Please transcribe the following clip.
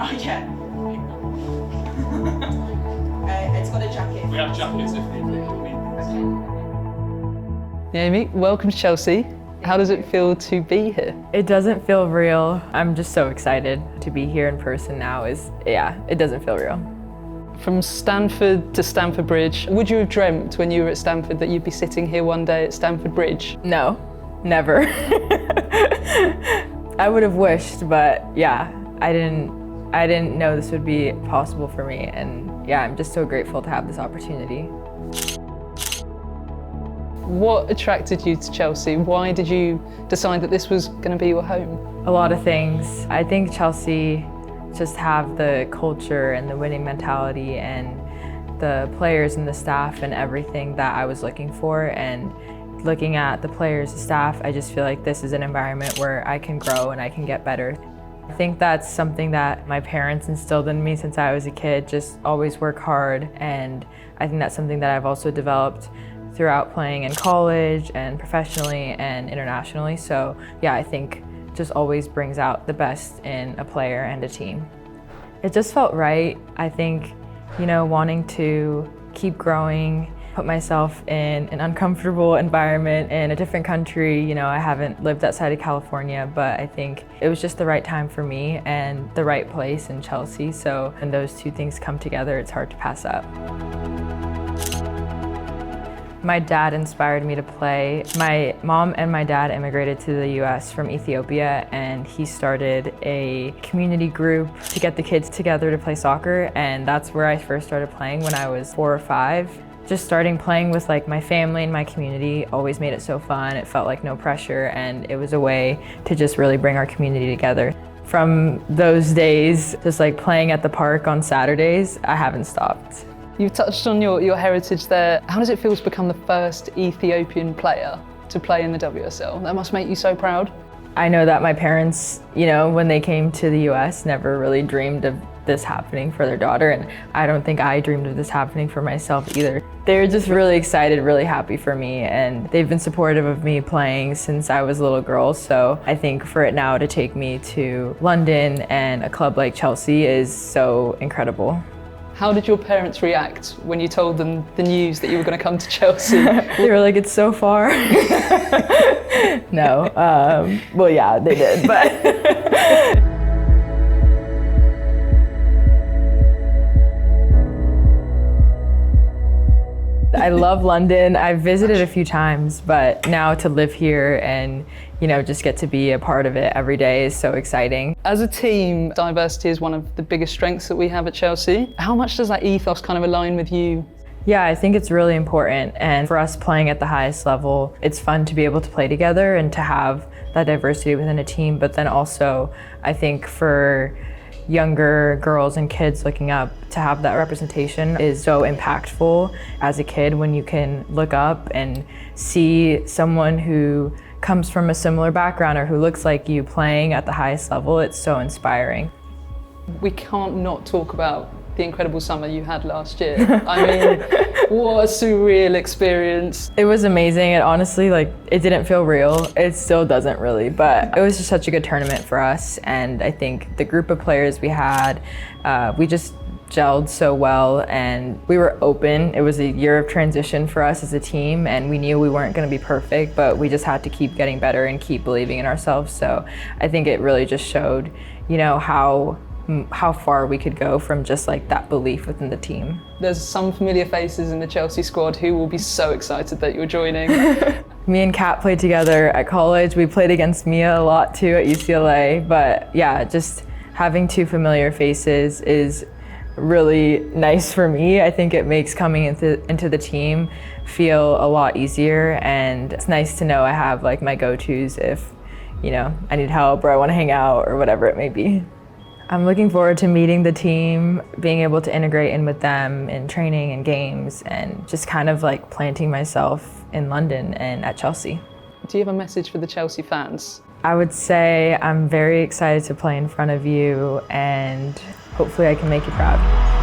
Oh yeah. It's got a jacket. We have jackets if need be. Naomi, welcome to Chelsea. How does it feel to be here? It doesn't feel real. I'm just so excited to be here in person now. It doesn't feel real. From Stamford to Stamford Bridge, would you have dreamt when you were at Stamford that you'd be sitting here one day at Stamford Bridge? No, never. I would have wished, but yeah, I didn't know this would be possible for me, and yeah, I'm just so grateful to have this opportunity. What attracted you to Chelsea? Why did you decide that this was going to be your home? A lot of things. I think Chelsea just have the culture and the winning mentality and the players and the staff and everything that I was looking for. And looking at the players, the staff, I just feel like this is an environment where I can grow and I can get better. I think that's something that my parents instilled in me since I was a kid, just always work hard. And I think that's something that I've also developed throughout playing in college and professionally and internationally. So yeah, I think just always brings out the best in a player and a team. It just felt right. I think, wanting to keep growing, put myself in an uncomfortable environment in a different country. I haven't lived outside of California, but I think it was just the right time for me and the right place in Chelsea. So when those two things come together, it's hard to pass up. My dad inspired me to play. My mom and my dad immigrated to the US from Ethiopia, and he started a community group to get the kids together to play soccer, and that's where I first started playing when I was 4 or 5. Just starting playing with my family and my community always made it so fun. It felt like no pressure, and it was a way to just really bring our community together. From those days, just playing at the park on Saturdays, I haven't stopped. You've touched on your heritage there. How does it feel to become the first Ethiopian player to play in the WSL? That must make you so proud. I know that my parents, when they came to the US, never really dreamed of this happening for their daughter, and I don't think I dreamed of this happening for myself either. They're just really excited, really happy for me, and they've been supportive of me playing since I was a little girl, so I think for it now to take me to London and a club like Chelsea is so incredible. How did your parents react when you told them the news that you were going to come to Chelsea? They were like, it's so far. No, well, yeah, they did, but. I love London. I've visited a few times, but now to live here and just get to be a part of it every day is so exciting. As a team, diversity is one of the biggest strengths that we have at Chelsea. How much does that ethos kind of align with you? Yeah, I think it's really important. And for us playing at the highest level, it's fun to be able to play together and to have that diversity within a team. But then also, I think for younger girls and kids looking up, to have that representation is so impactful as a kid when you can look up and see someone who comes from a similar background or who looks like you playing at the highest level. It's so inspiring. We can't not talk about the incredible summer you had last year. I mean, what a surreal experience. It was amazing. It honestly, it didn't feel real. It still doesn't really, but it was just such a good tournament for us. And I think the group of players we had, we just gelled so well and we were open. It was a year of transition for us as a team, and we knew we weren't going to be perfect, but we just had to keep getting better and keep believing in ourselves. So I think it really just showed, how far we could go from just that belief within the team. There's some familiar faces in the Chelsea squad who will be so excited that you're joining. Me and Kat played together at college. We played against Mia a lot too at UCLA, but yeah, just having two familiar faces is really nice for me. I think it makes coming into the team feel a lot easier, and it's nice to know I have my go-tos if, I need help or I want to hang out or whatever it may be. I'm looking forward to meeting the team, being able to integrate in with them in training and games, and just kind of planting myself in London and at Chelsea. Do you have a message for the Chelsea fans? I would say I'm very excited to play in front of you, and hopefully I can make you proud.